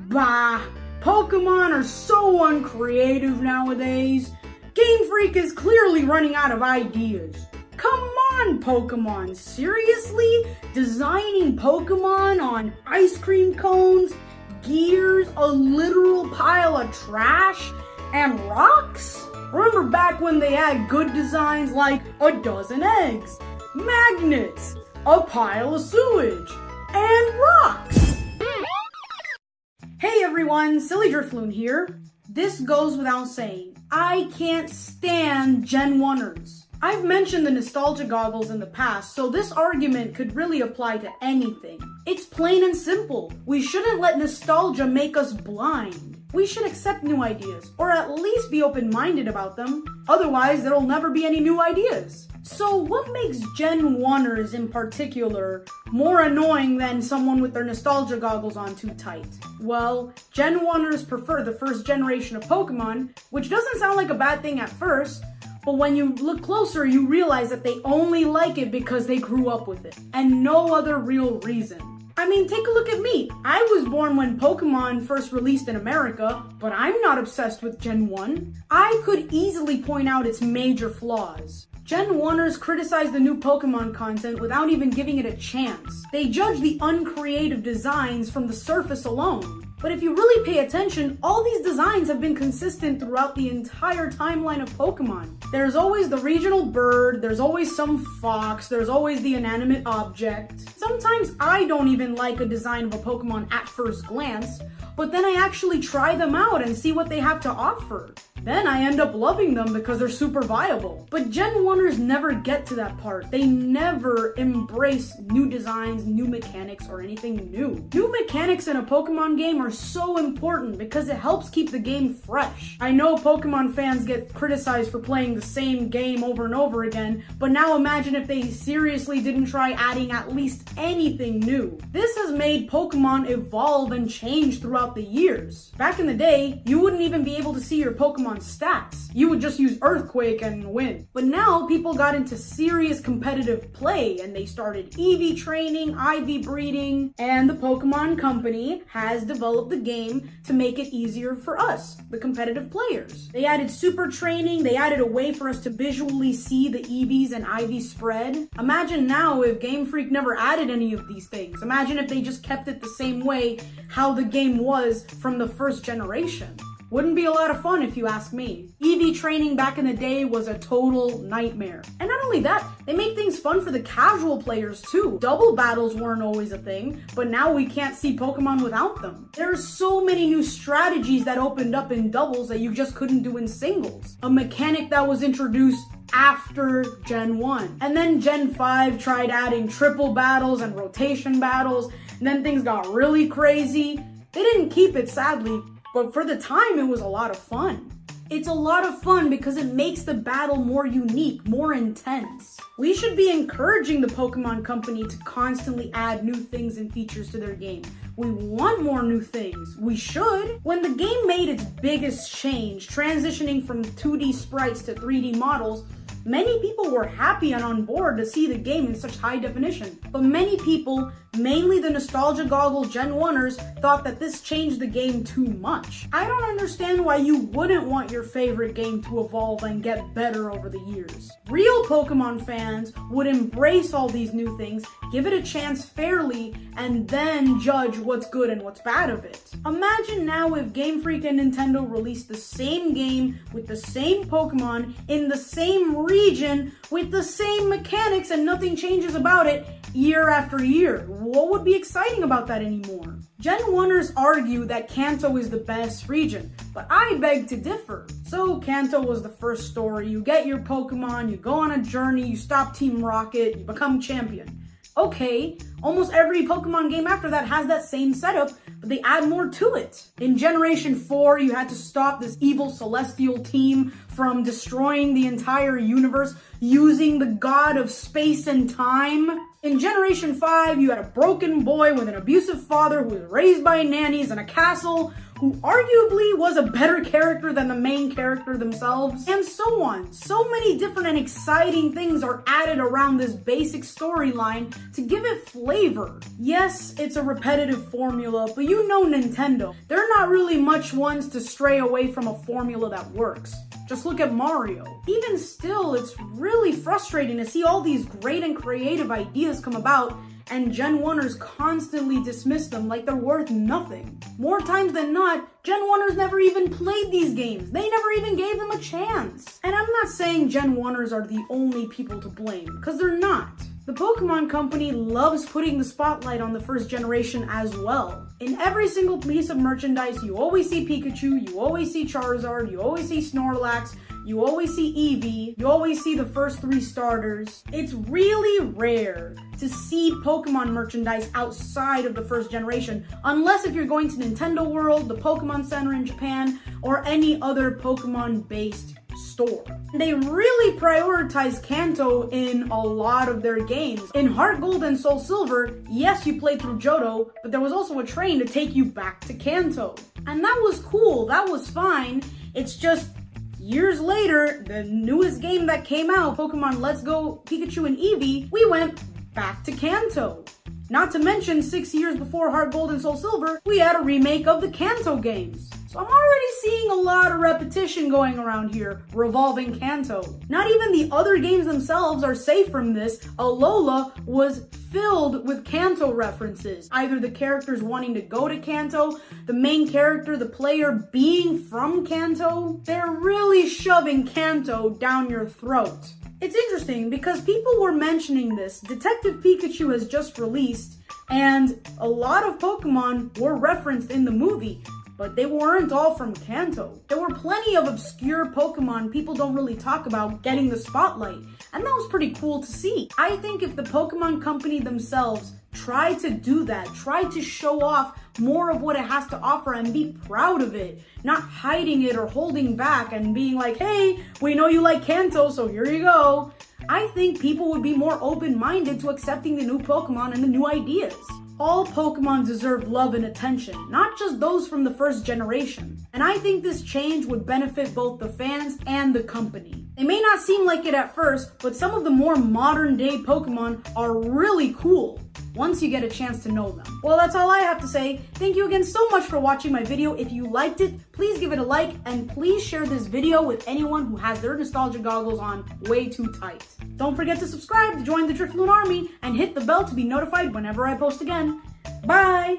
Bah, Pokemon are so uncreative nowadays. Game Freak is clearly running out of ideas. Come on, Pokemon, seriously? Designing Pokemon on ice cream cones, gears, a literal pile of trash, and rocks? Remember back when they had good designs like a dozen eggs, magnets, a pile of sewage, and rocks? Hey everyone, Silly Drifloon here. This goes without saying, I can't stand Genwunners. I've mentioned the nostalgia goggles in the past, so this argument could really apply to anything. It's plain and simple. We shouldn't let nostalgia make us blind. We should accept new ideas, or at least be open-minded about them. Otherwise, there'll never be any new ideas. So what makes Genwunners in particular more annoying than someone with their nostalgia goggles on too tight? Well, Genwunners prefer the first generation of Pokemon, which doesn't sound like a bad thing at first, but when you look closer, you realize that they only like it because they grew up with it, and no other real reason. I mean, take a look at me. I was born when Pokemon first released in America, but I'm not obsessed with Gen 1. I could easily point out its major flaws. Genwunners criticize the new Pokemon content without even giving it a chance. They judge the uncreative designs from the surface alone. But if you really pay attention, all these designs have been consistent throughout the entire timeline of Pokemon. There's always the regional bird, there's always some fox, there's always the inanimate object. Sometimes I don't even like a design of a Pokemon at first glance, but then I actually try them out and see what they have to offer. Then I end up loving them because they're super viable. But Genwunners never get to that part. They never embrace new designs, new mechanics, or anything new. New mechanics in a Pokemon game are so important because it helps keep the game fresh. I know Pokemon fans get criticized for playing the same game over and over again, but now imagine if they seriously didn't try adding at least anything new. This has made Pokemon evolve and change throughout the years. Back in the day, you wouldn't even be able to see your Pokemon stats. You would just use Earthquake and win. But now people got into serious competitive play and they started EV training, IV breeding, and the Pokemon Company has developed the game to make it easier for us, the competitive players. They added super training, they added a way for us to visually see the EVs and IV spread. Imagine now if Game Freak never added any of these things. Imagine if they just kept it the same way how the game was from the first generation. Wouldn't be a lot of fun if you ask me. EV training back in the day was a total nightmare. And not only that, they make things fun for the casual players too. Double battles weren't always a thing, but now we can't see Pokemon without them. There are so many new strategies that opened up in doubles that you just couldn't do in singles. A mechanic that was introduced after Gen 1. And then Gen 5 tried adding triple battles and rotation battles, and then things got really crazy. They didn't keep it, sadly, but for the time, it was a lot of fun. It's a lot of fun because it makes the battle more unique, more intense. We should be encouraging the Pokemon Company to constantly add new things and features to their game. We want more new things. We should. When the game made its biggest change, transitioning from 2D sprites to 3D models, many people were happy and on board to see the game in such high definition. But many people, mainly the nostalgia goggle Genwunners, thought that this changed the game too much. I don't understand why you wouldn't want your favorite game to evolve and get better over the years. Real Pokemon fans would embrace all these new things, give it a chance fairly, and then judge what's good and what's bad of it. Imagine now if Game Freak and Nintendo released the same game with the same Pokemon in the same region with the same mechanics and nothing changes about it year after year. What would be exciting about that anymore? Genwunners argue that Canto is the best region, but I beg to differ. So Canto was the first story. You get your Pokemon, you go on a journey, you stop Team Rocket, you become champion. Okay, almost every Pokemon game after that has that same setup, but they add more to it. In Generation 4, you had to stop this evil celestial team from destroying the entire universe using the god of space and time. In Generation 5, you had a broken boy with an abusive father who was raised by nannies in a castle, who arguably was a better character than the main character themselves, and so on. So many different and exciting things are added around this basic storyline to give it flavor. Yes, it's a repetitive formula, but you know Nintendo. They're not really much ones to stray away from a formula that works. Just look at Mario. Even still, it's really frustrating to see all these great and creative ideas come about and Genwunners constantly dismiss them like they're worth nothing. More times than not, Genwunners never even played these games. They never even gave them a chance. And I'm not saying Genwunners are the only people to blame, because they're not. The Pokemon Company loves putting the spotlight on the first generation as well. In every single piece of merchandise, you always see Pikachu, you always see Charizard, you always see Snorlax, you always see Eevee, you always see the first 3 starters. It's really rare to see Pokemon merchandise outside of the first generation, unless if you're going to Nintendo World, the Pokemon Center in Japan, or any other Pokemon-based store. They really prioritize Canto in a lot of their games. In Heart Gold and Soul Silver, yes, you played through Johto, but there was also a train to take you back to Canto. And that was cool, that was fine. It's just years later, the newest game that came out, Pokemon Let's Go Pikachu and Eevee, we went back to Canto. Not to mention, 6 years before Heart Gold and Soul Silver, we had a remake of the Canto games. So I'm already seeing a lot of repetition going around here, revolving Canto. Not even the other games themselves are safe from this. Alola was filled with Canto references. Either the characters wanting to go to Canto, the main character, the player being from Canto. They're really shoving Canto down your throat. It's interesting because people were mentioning this. Detective Pikachu has just released, and a lot of Pokemon were referenced in the movie, but they weren't all from Canto. There were plenty of obscure Pokemon people don't really talk about getting the spotlight, and that was pretty cool to see. I think if the Pokemon Company themselves try to do that, try to show off more of what it has to offer and be proud of it, not hiding it or holding back and being like, hey, we know you like Canto, so here you go. I think people would be more open-minded to accepting the new Pokemon and the new ideas. All Pokemon deserve love and attention, not just those from the first generation. And I think this change would benefit both the fans and the company. It may not seem like it at first, but some of the more modern day Pokemon are really cool once you get a chance to know them. Well, that's all I have to say. Thank you again so much for watching my video. If you liked it, please give it a like, and please share this video with anyone who has their nostalgia goggles on way too tight. Don't forget to subscribe to join the Drifloon army and hit the bell to be notified whenever I post again. Bye!